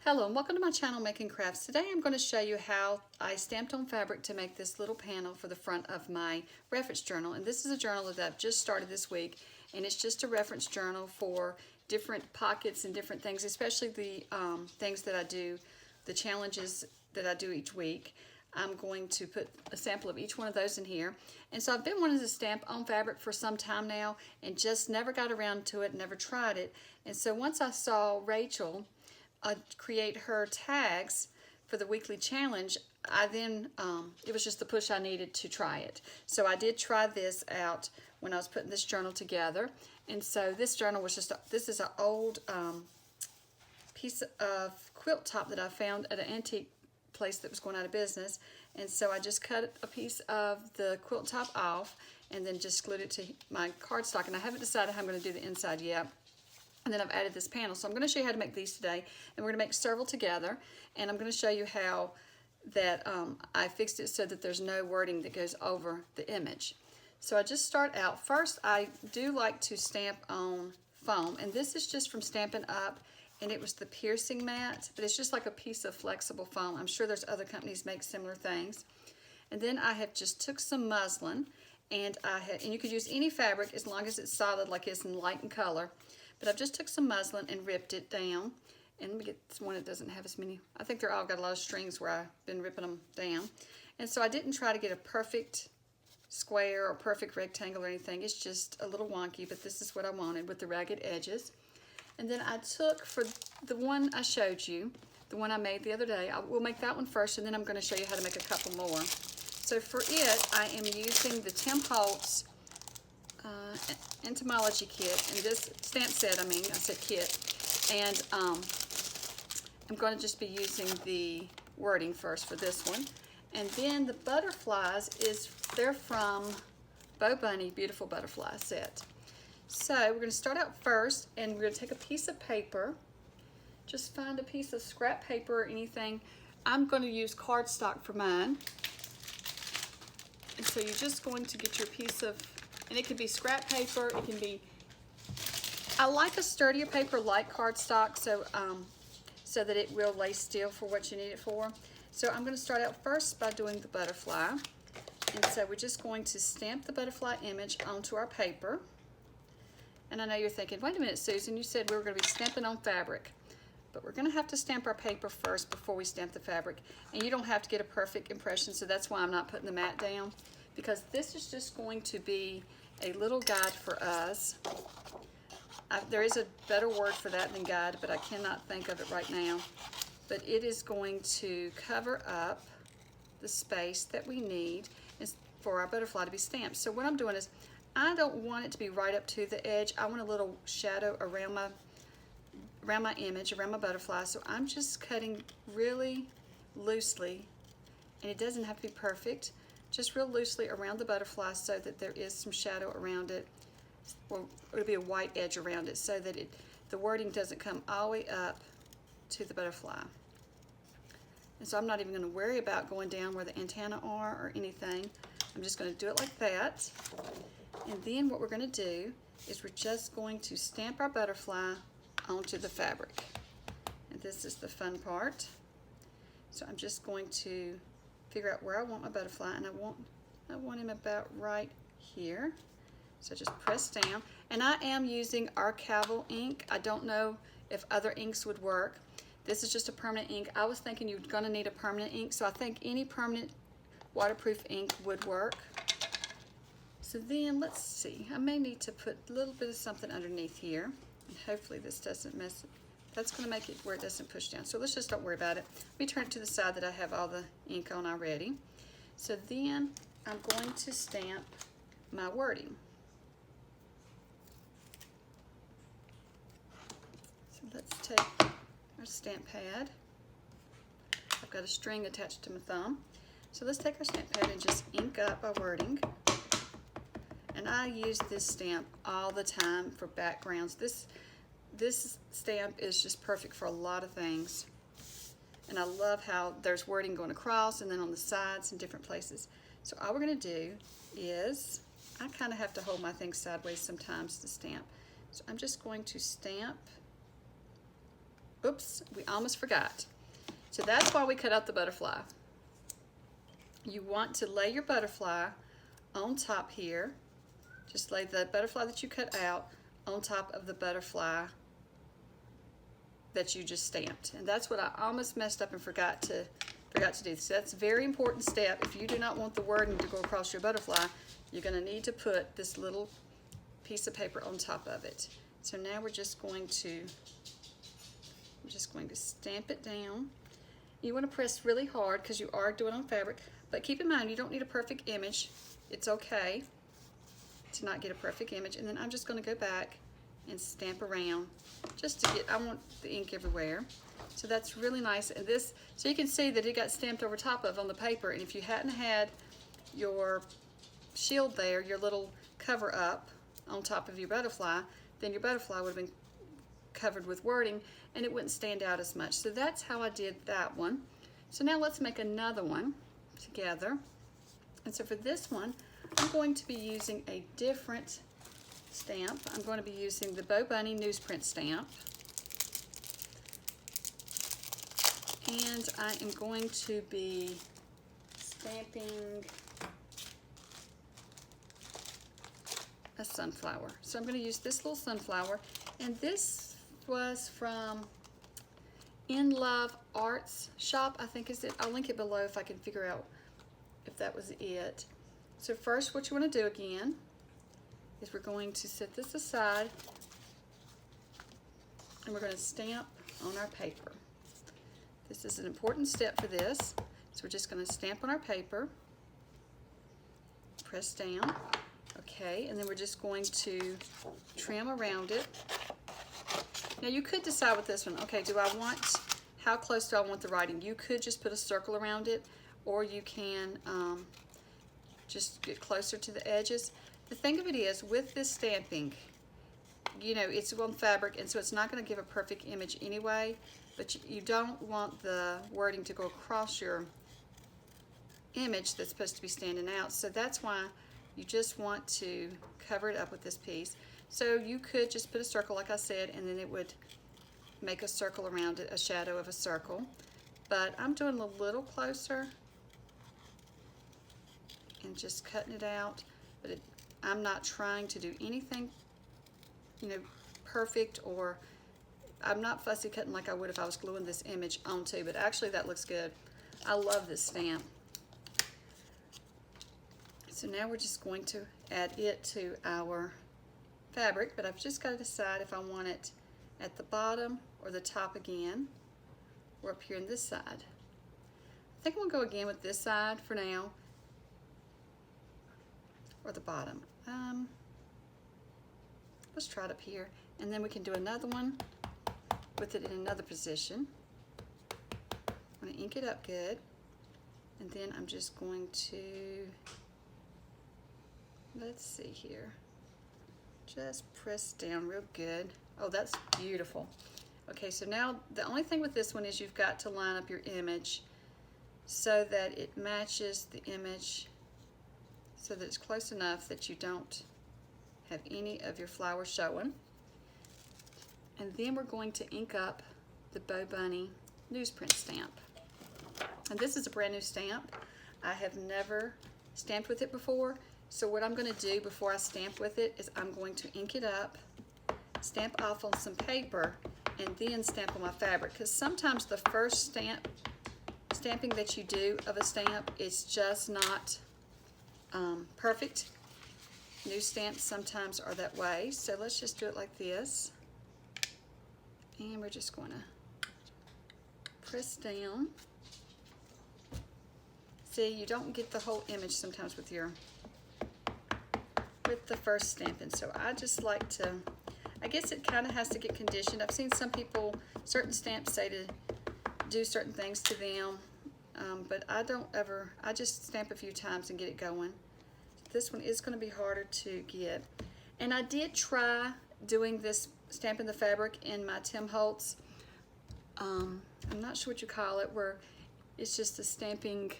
Hello and welcome to my channel Making Crafts. Today I'm going to show you how I stamped on fabric to make this little panel for the front of my reference journal. And this is a journal that I've just started this week, and it's just a reference journal for different pockets and different things, especially the things that I do, the challenges that I do each week. I'm going to put a sample of each one of those in here. And so I've been wanting to stamp on fabric for some time now and just never got around to it, never tried it. And so once I saw Rachel create her tags for the weekly challenge, I then, it was just the push I needed to try it. So I did try this out when I was putting this journal together. And so this journal was just, this is an old piece of quilt top that I found at an antique place that was going out of business. And so I just cut a piece of the quilt top off and then just glued it to my cardstock. And I haven't decided how I'm going to do the inside yet. And then I've added this panel. So I'm going to show you how to make these today. And we're going to make several together. And I'm going to show you how that I fixed it so that there's no wording that goes over the image. So I just start out. First, I do like to stamp on foam. And this is just from Stampin' Up. And it was the piercing mat. But it's just like a piece of flexible foam. I'm sure there's other companies make similar things. And then I have just took some muslin. And you could use any fabric as long as it's solid, like it's in light in color. But I've just took some muslin and ripped it down. And let me get one that doesn't have as many. I think they're all got a lot of strings where I've been ripping them down. And so I didn't try to get a perfect square or perfect rectangle or anything. It's just a little wonky, but this is what I wanted with the ragged edges. And then I took, for the one I showed you, the one I made the other day, we'll make that one first, and then I'm going to show you how to make a couple more. So for it, I am using the Tim Holtz entomology kit, and this stamp set, I said kit, and I'm going to just be using the wording first for this one. And then the butterflies they're from Bo Bunny Beautiful Butterfly Set. So we're going to start out first, and we're going to take a piece of paper. Just find a piece of scrap paper or anything. I'm going to use cardstock for mine. And so you're just going to get your piece of, and it can be scrap paper, it can be, I like a sturdier paper like cardstock, so that it will lay still for what you need it for. So I'm going to start out first by doing the butterfly. And so we're just going to stamp the butterfly image onto our paper. And I know you're thinking, wait a minute, Susan, you said we were going to be stamping on fabric. But we're going to have to stamp our paper first before we stamp the fabric. And you don't have to get a perfect impression, so that's why I'm not putting the mat down. Because this is just going to be a little guide for us. There is a better word for that than guide, but I cannot think of it right now. But it is going to cover up the space that we need for our butterfly to be stamped. So what I'm doing is, I don't want it to be right up to the edge. I want a little shadow around my image, around my butterfly. So I'm just cutting really loosely, and it doesn't have to be perfect. Just real loosely around the butterfly so that there is some shadow around it, or it'll be a white edge around it so that the wording doesn't come all the way up to the butterfly. And so I'm not even going to worry about going down where the antennae are or anything. I'm just going to do it like that. And then what we're going to do is we're just going to stamp our butterfly onto the fabric. And this is the fun part. So I'm just going to figure out where I want my butterfly, and I want him about right here. So just press down. And I am using Archival ink. I don't know if other inks would work. This is just a permanent ink. I was thinking you're going to need a permanent ink, so I think any permanent waterproof ink would work. So then let's see. I may need to put a little bit of something underneath here. And hopefully this doesn't mess it. That's going to make it where it doesn't push down. So let's just don't worry about it. Let me turn it to the side that I have all the ink on already. So then I'm going to stamp my wording. So let's take our stamp pad. I've got a string attached to my thumb. So let's take our stamp pad and just ink up our wording. And I use this stamp all the time for backgrounds. This stamp is just perfect for a lot of things. And I love how there's wording going across and then on the sides and different places. So all we're going to do is, I kind of have to hold my things sideways sometimes to stamp. So I'm just going to stamp oops, we almost forgot. So that's why we cut out the butterfly. You want to lay your butterfly on top here. Just lay the butterfly that you cut out on top of the butterfly that you just stamped. And that's what I almost messed up and forgot to do. So that's a very important step. If you do not want the wording to go across your butterfly, you're going to need to put this little piece of paper on top of it. So now we're just going to stamp it down. You want to press really hard because you are doing it on fabric, but keep in mind you don't need a perfect image. It's okay to not get a perfect image. And then I'm just going to go back and stamp around just to get, I want the ink everywhere. So that's really nice. And this, so you can see that it got stamped over top of on the paper. And if you hadn't had your shield there, your little cover up on top of your butterfly, then your butterfly would have been covered with wording and it wouldn't stand out as much. So that's how I did that one. So now let's make another one together. And so for this one, I'm going to be using a different stamp. I'm going to be using the Bo Bunny newsprint stamp. And I am going to be stamping a sunflower. So I'm going to use this little sunflower. And this was from In Love Arts Shop, I think is it. I'll link it below if I can figure out if that was it. So first what you want to do again is we're going to set this aside and we're going to stamp on our paper. This is an important step for this. So we're just going to stamp on our paper, press down, okay, and then we're just going to trim around it. Now you could decide with this one, okay, how close do I want the writing? You could just put a circle around it, or you can just get closer to the edges. The thing of it is, with this stamping, you know, it's on fabric, and so it's not going to give a perfect image anyway, but you don't want the wording to go across your image that's supposed to be standing out. So that's why you just want to cover it up with this piece. So you could just put a circle, like I said, and then it would make a circle around it, a shadow of a circle. But I'm doing a little closer and just cutting it out. But I'm not trying to do anything, you know, perfect, or I'm not fussy cutting like I would if I was gluing this image onto, but actually that looks good. I love this stamp. So now we're just going to add it to our fabric, but I've just got to decide if I want it at the bottom or the top again, or up here on this side. I think I'm going to go again with this side for now, or the bottom. Let's try it up here, and then we can do another one with it in another position. I'm going to ink it up good, and then I'm just going to, let's see here, just press down real good. Oh, that's beautiful. Okay, so now the only thing with this one is you've got to line up your image so that it matches the image, so that it's close enough that you don't have any of your flowers showing. And then we're going to ink up the Bo Bunny newsprint stamp. And this is a brand new stamp. I have never stamped with it before. So what I'm going to do before I stamp with it is I'm going to ink it up, stamp off on some paper, and then stamp on my fabric. Because sometimes the first stamping that you do of a stamp is just not perfect. New stamps sometimes are that way. So let's just do it like this. And we're just going to press down. See, you don't get the whole image sometimes with the first stamping. So I just like to, I guess it kind of has to get conditioned. I've seen some people, certain stamps say to do certain things to them, but I don't ever, I just stamp a few times and get it going. This one is going to be harder to get. And I did try doing this, stamping the fabric in my Tim Holtz, I'm not sure what you call it, where it's just a stamping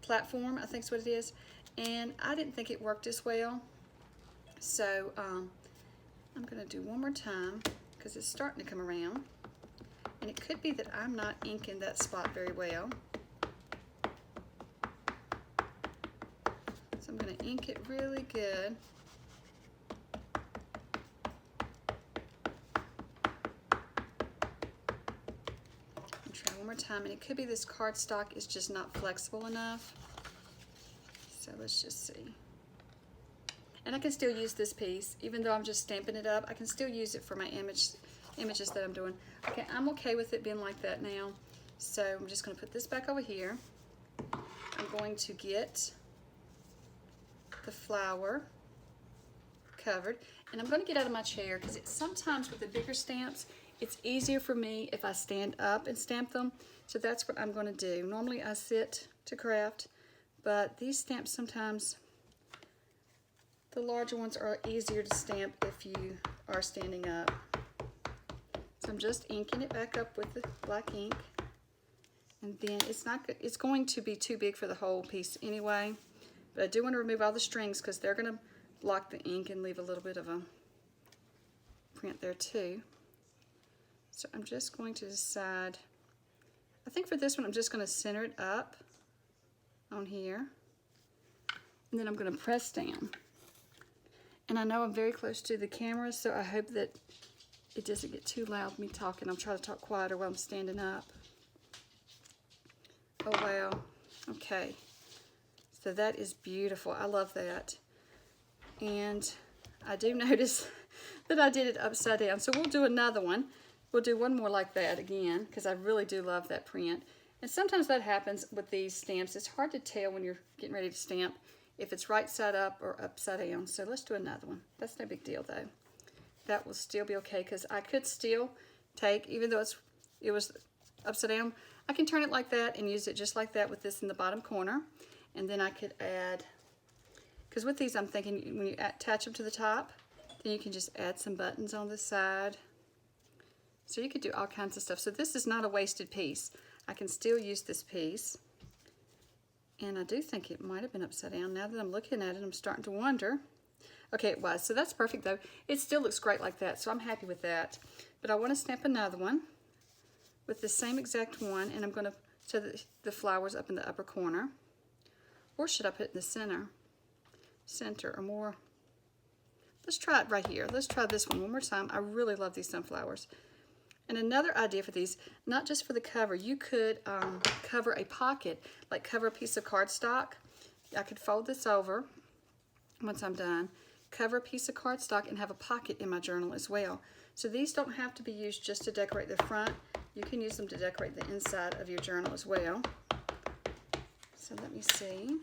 platform, I think is what it is. And I didn't think it worked as well. So I'm going to do one more time because it's starting to come around. could be that I'm not inking that spot very well. So I'm going to ink it really good. And try one more time, and it could be this cardstock is just not flexible enough. So let's just see. And I can still use this piece, even though I'm just stamping it up. I can still use it for my images that I'm doing. Okay, I'm okay with it being like that now. So I'm just going to put this back over here. I'm going to get the flower covered, and I'm going to get out of my chair because sometimes with the bigger stamps, it's easier for me if I stand up and stamp them. So that's what I'm going to do. Normally I sit to craft, but these stamps sometimes, the larger ones are easier to stamp if you are standing up. So I'm just inking it back up with the black ink. And then it's going to be too big for the whole piece anyway. But I do want to remove all the strings because they're going to block the ink and leave a little bit of a print there too. So I'm just going to decide, I think for this one I'm just going to center it up on here. And then I'm going to press down. And I know I'm very close to the camera, so I hope that it doesn't get too loud with me talking. I'm trying to talk quieter while I'm standing up. Oh wow, okay. So that is beautiful, I love that. And I do notice that I did it upside down. So we'll do another one. We'll do one more like that again, because I really do love that print. And sometimes that happens with these stamps. It's hard to tell when you're getting ready to stamp if it's right side up or upside down. So let's do another one. That's no big deal though. That will still be okay, because I could still take, even though it was upside down, I can turn it like that and use it just like that with this in the bottom corner. And then I could add, because with these I'm thinking when you attach them to the top, then you can just add some buttons on the side. So you could do all kinds of stuff. So this is not a wasted piece. I can still use this piece. And I do think it might have been upside down. Now that I'm looking at it, I'm starting to wonder. Okay, it was. So that's perfect though. It still looks great like that, so I'm happy with that. But I want to stamp another one with the same exact one, and I'm going to, so that the flower's up in the upper corner. Or should I put it in the center or more? Let's try it right here. Let's try this one more time. I really love these sunflowers. And another idea for these, not just for the cover, you could cover a pocket, like cover a piece of cardstock. I could fold this over once I'm done, cover a piece of cardstock, and have a pocket in my journal as well. So these don't have to be used just to decorate the front. You can use them to decorate the inside of your journal as well. So let me see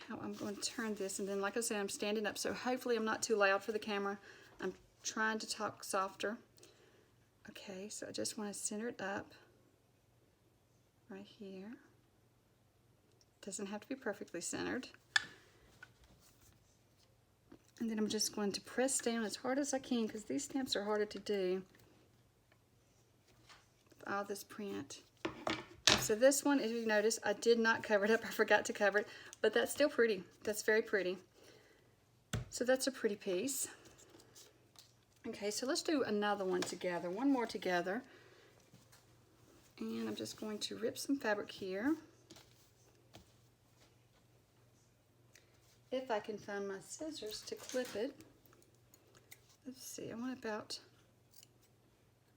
how I'm going to turn this. And then like I said, I'm standing up, so hopefully I'm not too loud for the camera. I'm trying to talk softer. Okay, so I just want to center it up right here. Doesn't have to be perfectly centered. And then I'm just going to press down as hard as I can, because these stamps are harder to do with all this print. So this one, if you notice, I did not cover it up. I forgot to cover it, but that's still pretty. That's very pretty. So that's a pretty piece. Okay, so let's do another one together, one more together. And I'm just going to rip some fabric here. If I can find my scissors to clip it. Let's see, I want about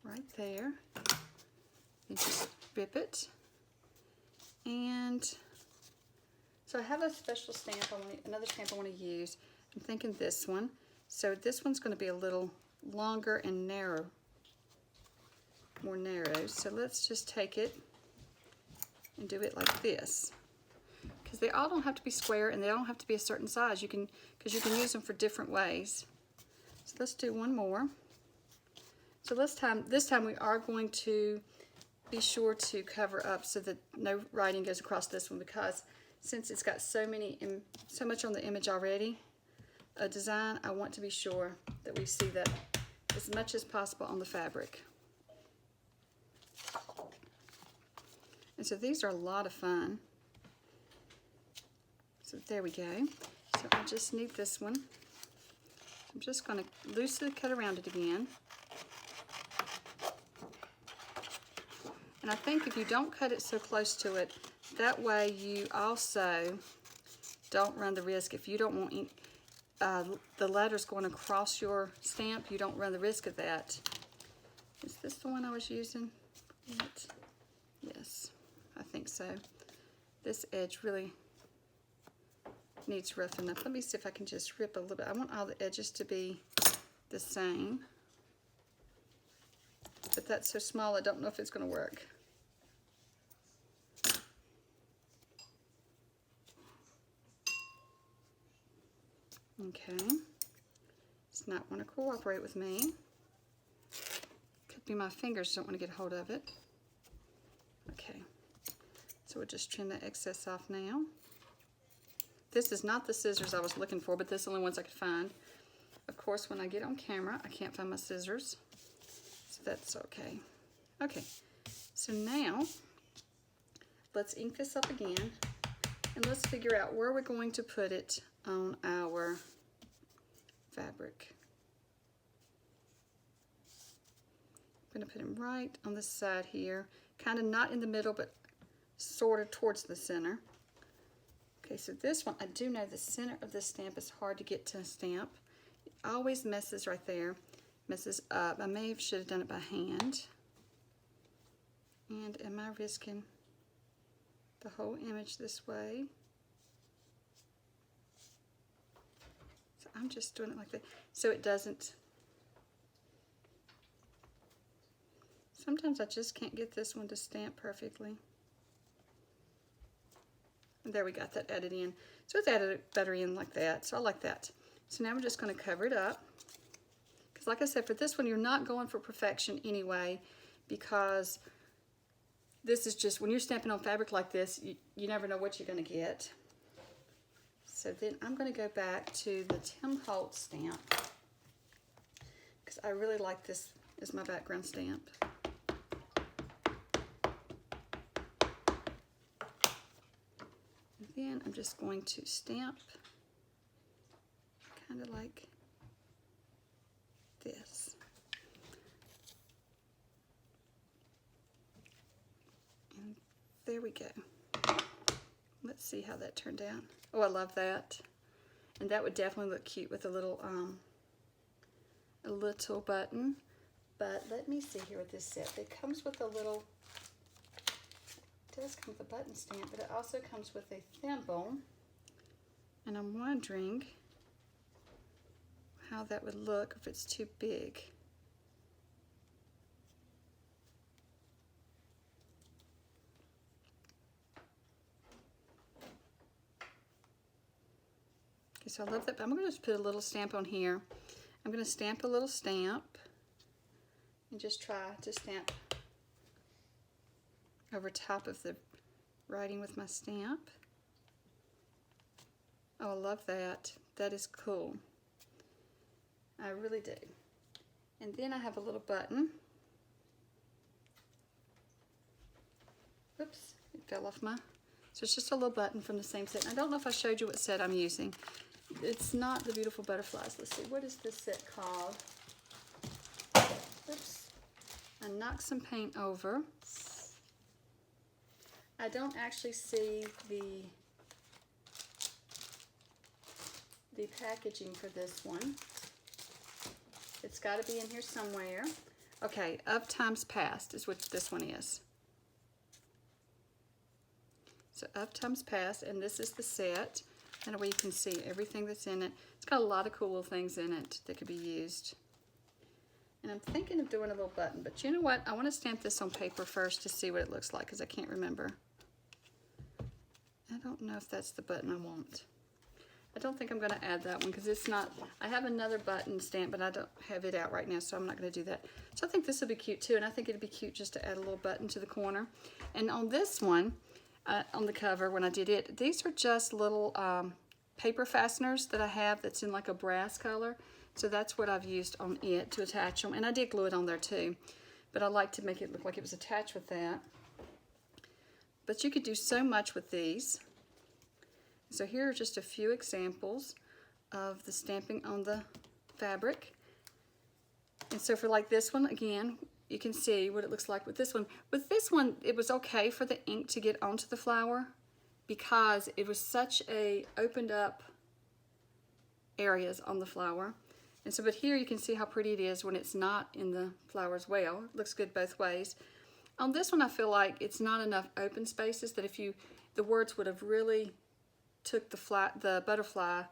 right there. And just rip it. And so I have a special stamp, another stamp I want to use. I'm thinking this one. So this one's going to be a little longer and narrow, more narrow. So let's just take it and do it like this, because they all don't have to be square and they don't have to be a certain size. You can, because you can use them for different ways. So let's do one more. So this time we are going to be sure to cover up so that no writing goes across this one, because since it's got so much on the image already, a design, I want to be sure that we see that as much as possible on the fabric. And so these are a lot of fun. So there we go. So I just need this one. I'm just going to loosely cut around it again. And I think if you don't cut it so close to it, that way you also don't run the risk, if you don't want ink, the letters going across your stamp, you don't run the risk of that. Is this the one I was using? Yes, I think so. This edge really needs roughing up. Let me see if I can just rip a little bit. I want all the edges to be the same. But that's so small, I don't know if it's going to work. Okay. It's not want to cooperate with me. Could be my fingers don't want to get hold of it. Okay. So we'll just trim the excess off now. This is not the scissors I was looking for, but this is the only ones I could find. Of course, when I get on camera, I can't find my scissors. So that's okay. Okay, so now let's ink this up again and let's figure out where we're going to put it on our fabric. I'm going to put him right on the side here, kind of not in the middle, but sort of towards the center. Okay, so this one, I do know the center of this stamp is hard to get to stamp. It always messes right there, messes up. I should have done it by hand. And am I risking the whole image this way? So I'm just doing it like that, so it doesn't. Sometimes I just can't get this one to stamp perfectly. And there we got that added in. So it's added better in like that, so I like that. So now we're just going to cover it up. Because like I said, for this one, you're not going for perfection anyway, because this is just, when you're stamping on fabric like this, you never know what you're going to get. So then I'm going to go back to the Tim Holtz stamp, because I really like this as my background stamp. And then I'm just going to stamp kind of like this. And there we go. Let's see how that turned out. Oh, I love that. And that would definitely look cute with a little button. But let me see here with this set. It comes with a little, it does come with a button stamp, but it also comes with a thimble. And I'm wondering how that would look if it's too big. Okay, so I love that, but I'm going to just put a little stamp on here. I'm going to stamp a little stamp and just try to stamp over top of the writing with my stamp. Oh, I love that. That is cool. I really do. And then I have a little button. Oops, it fell off my... So it's just a little button from the same set. I don't know if I showed you what set I'm using. It's not the Beautiful Butterflies. Let's see, what is this set called? Oops, I knocked some paint over. I don't actually see the packaging for this one. It's got to be in here somewhere. Okay, Of Times Past is what this one is. So Of Times Past, and this is the set. And that way you can see everything that's in it. It's got a lot of cool little things in it that could be used. And I'm thinking of doing a little button, but you know what? I want to stamp this on paper first to see what it looks like, because I can't remember. I don't know if that's the button I want. I don't think I'm going to add that one, because it's not, I have another button stamp, but I don't have it out right now, so I'm not going to do that. So I think this will be cute too, and I think it'd be cute just to add a little button to the corner. And on this one, on the cover when I did it, these are just little paper fasteners that I have that's in like a brass color. So that's what I've used on it to attach them. And I did glue it on there too, but I like to make it look like it was attached with that. But you could do so much with these. So here are just a few examples of the stamping on the fabric. And so for like this one, again, you can see what it looks like with this one. With this one, it was okay for the ink to get onto the flower because it was such a opened up areas on the flower. And so, but here you can see how pretty it is when it's not in the flower as well. It looks good both ways. On this one, I feel like it's not enough open spaces, that if the words would have really took the butterfly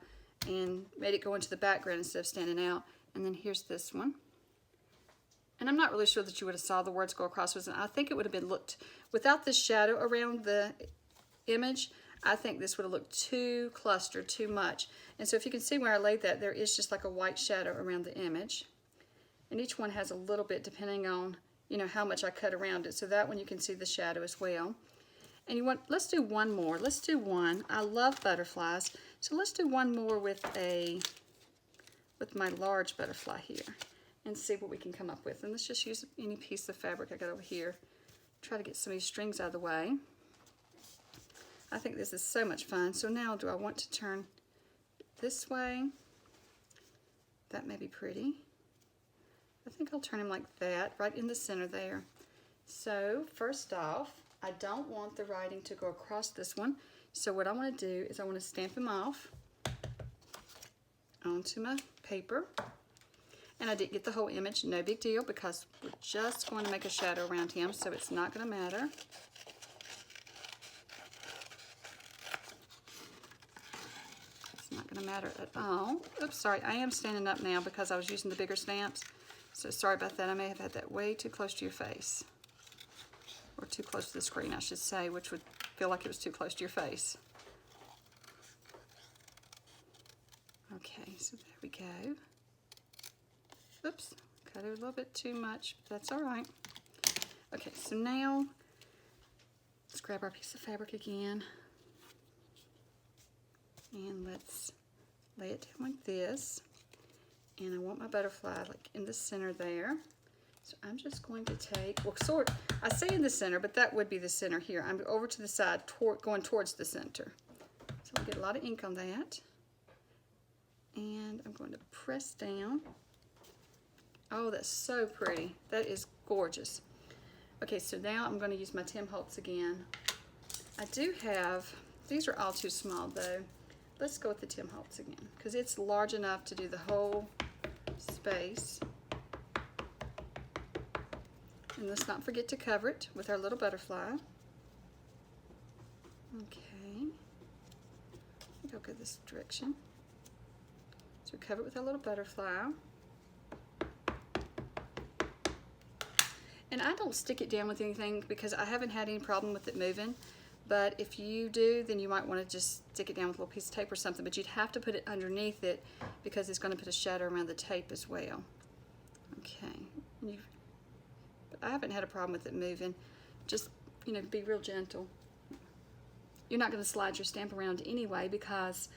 and made it go into the background instead of standing out. And then here's this one. And I'm not really sure that you would have saw the words go across with it. I think it would have been looked, without this shadow around the image, I think this would have looked too clustered, too much. And so if you can see where I laid that, there is just like a white shadow around the image. And each one has a little bit depending on, you know, how much I cut around it. So that one you can see the shadow as well. And let's do one more. Let's do one. I love butterflies. So let's do one more with my large butterfly here and see what we can come up with. And let's just use any piece of fabric I got over here. Try to get some of these strings out of the way. I think this is so much fun. So now do I want to turn this way? That may be pretty. I think I'll turn him like that, right in the center there. So first off, I don't want the writing to go across this one. So what I want to do is I want to stamp him off onto my paper. And I didn't get the whole image, no big deal, because we're just going to make a shadow around him, so it's not going to matter. Not going to matter at all. Oops, sorry, I am standing up now because I was using the bigger stamps. So sorry about that. I may have had that way too close to your face. Or too close to the screen, I should say, which would feel like it was too close to your face. Okay, so there we go. Oops, cut it a little bit too much, but that's all right. Okay, so now let's grab our piece of fabric again. And let's lay it down like this. And I want my butterfly like in the center there. So I'm just going to take, well, I say in the center, but that would be the center here. I'm over to the side, going towards the center. So I'll get a lot of ink on that. And I'm going to press down. Oh, that's so pretty. That is gorgeous. Okay, so now I'm going to use my Tim Holtz again. I do have, these are all too small though. Let's go with the Tim Holtz again, because it's large enough to do the whole space. And let's not forget to cover it with our little butterfly. Okay. I think I'll go this direction. So cover it with our little butterfly. And I don't stick it down with anything because I haven't had any problem with it moving. But if you do, then you might want to just stick it down with a little piece of tape or something. But you'd have to put it underneath it because it's going to put a shadow around the tape as well. Okay. But I haven't had a problem with it moving. Just, you know, be real gentle. You're not going to slide your stamp around anyway because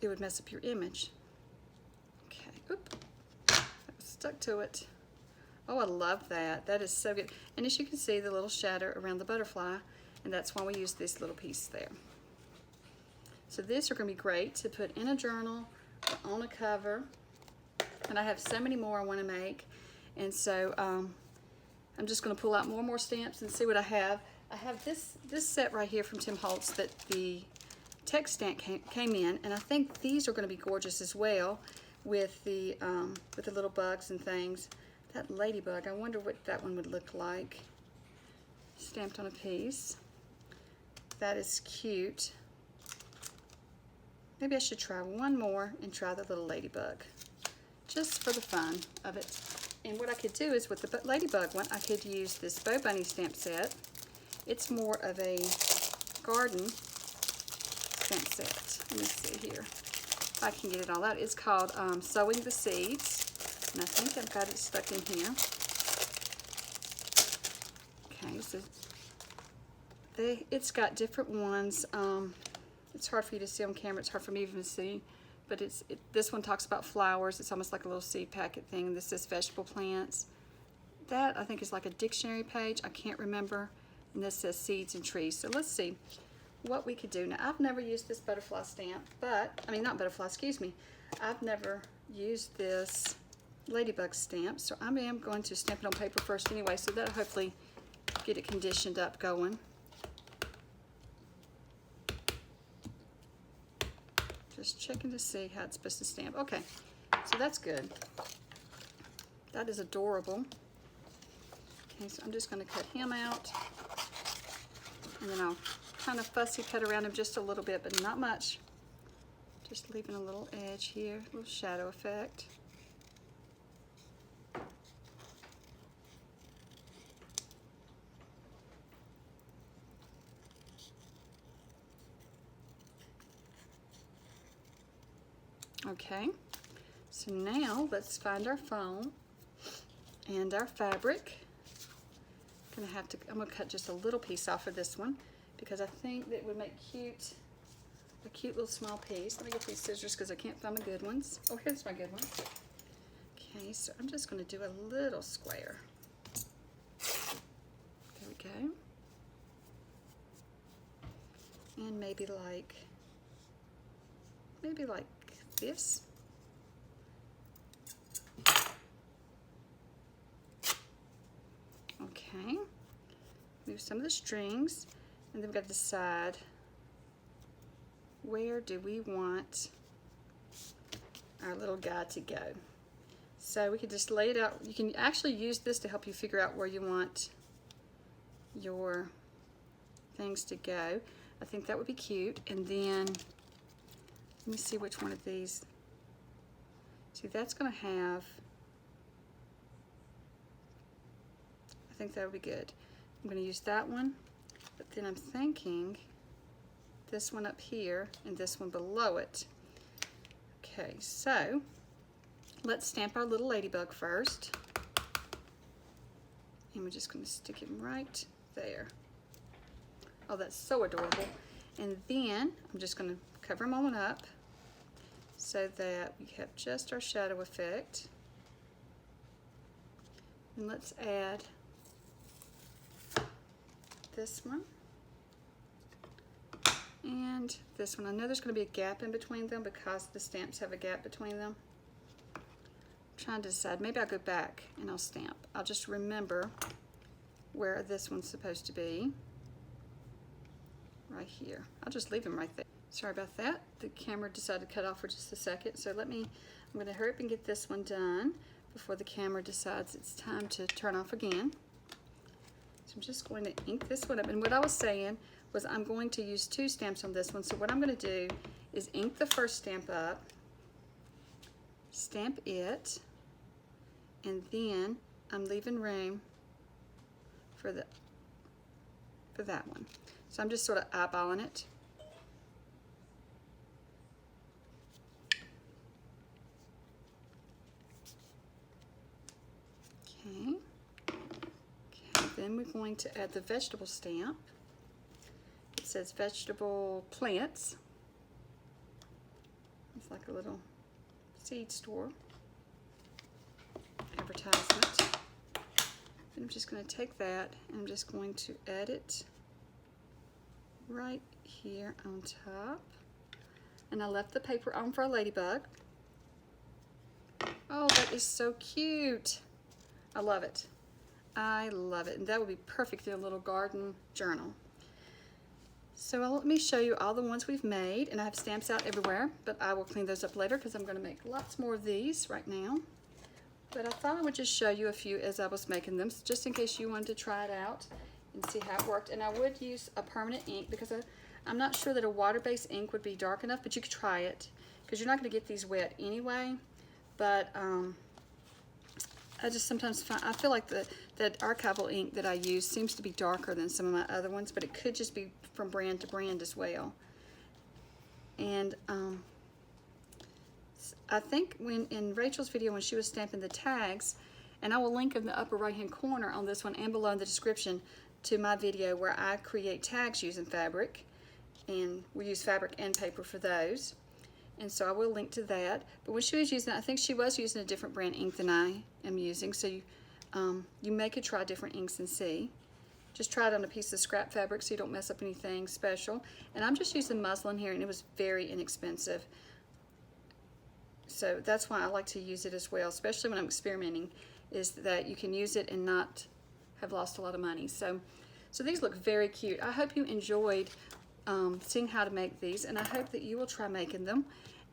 it would mess up your image. Okay. Oop. That was stuck to it. Oh, I love that. That is so good. And as you can see, the little shadow around the butterfly, and that's why we use this little piece there. So these are going to be great to put in a journal or on a cover. And I have so many more I want to make. And so I'm just going to pull out more and more stamps and see what I have. I have this set right here from Tim Holtz that the text stamp came in, and I think these are going to be gorgeous as well with the little bugs and things. That ladybug, I wonder what that one would look like. Stamped on a piece. That is cute. Maybe I should try one more and try the little ladybug, just for the fun of it. And what I could do is with the ladybug one, I could use this Bow Bunny stamp set. It's more of a garden stamp set. Let me see here if I can get it all out. It's called Sowing the Seeds. And I think I've got it stuck in here. Okay, so it's got different ones. It's hard for you to see on camera. It's hard for me even to see. But this one talks about flowers. It's almost like a little seed packet thing. This is vegetable plants. That, I think, is like a dictionary page. I can't remember. And this says seeds and trees. So let's see what we could do. Now, I've never used this butterfly stamp, but, I mean, not butterfly, excuse me. I've never used this ladybug stamp. So I am going to stamp it on paper first anyway, so that'll hopefully get it conditioned up going. Just checking to see how it's supposed to stamp. Okay, so that's good. That is adorable. Okay, so I'm just going to cut him out. And then I'll kind of fussy cut around him just a little bit, but not much. Just leaving a little edge here, a little shadow effect. Okay, so now let's find our foam and our fabric. I'm gonna cut just a little piece off of this one because I think that would make a cute little small piece. Let me get these scissors because I can't find my good ones. Oh, here's my good ones. Okay, so I'm just gonna do a little square. There we go. And maybe like this. Okay, move some of the strings, and then we've got to decide where do we want our little guy to go. So we can just lay it out. You can actually use this to help you figure out where you want your things to go. I think that would be cute. And then let me see which one of these. See, that's going to have, I think that would be good. I'm going to use that one, but then I'm thinking this one up here and this one below it. Okay, so let's stamp our little ladybug first. And we're just going to stick him right there. Oh, that's so adorable. And then I'm just going to cover him on up so that we have just our shadow effect. And let's add this one and this one. I know there's going to be a gap in between them because the stamps have a gap between them. I'm trying to decide. Maybe I'll go back and I'll stamp. I'll just remember where this one's supposed to be. Right here. I'll just leave him right there. Sorry about that. The camera decided to cut off for just a second. So I'm going to hurry up and get this one done before the camera decides it's time to turn off again. So I'm just going to ink this one up. And what I was saying was I'm going to use 2 stamps on this one. So what I'm going to do is ink the first stamp up, stamp it, and then I'm leaving room for that one. So I'm just sort of eyeballing it. Okay. Then we're going to add the vegetable stamp. It says vegetable plants. It's like a little seed store advertisement. Then I'm just going to take that and I'm just going to add it right here on top. And I left the paper on for a ladybug. Oh, that is so cute. I love it. I love it. And that would be perfect in a little garden journal. So let me show you all the ones we've made. And I have stamps out everywhere, but I will clean those up later because I'm going to make lots more of these right now. But I thought I would just show you a few as I was making them, just in case you wanted to try it out and see how it worked. And I would use a permanent ink because I'm not sure that a water-based ink would be dark enough, but you could try it because you're not going to get these wet anyway. But I just sometimes find, I feel like that archival ink that I use seems to be darker than some of my other ones, but it could just be from brand to brand as well. And I think in Rachel's video when she was stamping the tags, and I will link in the upper right hand corner on this one and below in the description to my video where I create tags using fabric, and we use fabric and paper for those. And so I will link to that. But when she was using it, I think she was using a different brand ink than I am using. So you may could try different inks and see. Just try it on a piece of scrap fabric so you don't mess up anything special. And I'm just using muslin here, and it was very inexpensive. So that's why I like to use it as well, especially when I'm experimenting, is that you can use it and not have lost a lot of money. So these look very cute. I hope you enjoyed seeing how to make these, and I hope that you will try making them.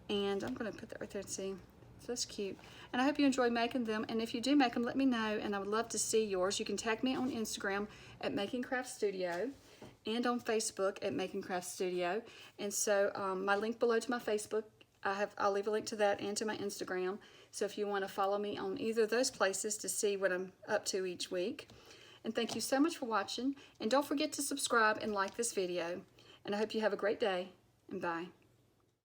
And I'm going to put that right there and see. So that's cute. And I hope you enjoy making them. And if you do make them, let me know, and I would love to see yours. You can tag me on Instagram at Making Craft Studio and on Facebook at Making Craft Studio. And so my link below to my Facebook, I'll leave a link to that and to my Instagram. So if you want to follow me on either of those places to see what I'm up to each week. And thank you so much for watching. And don't forget to subscribe and like this video. And I hope you have a great day. And bye.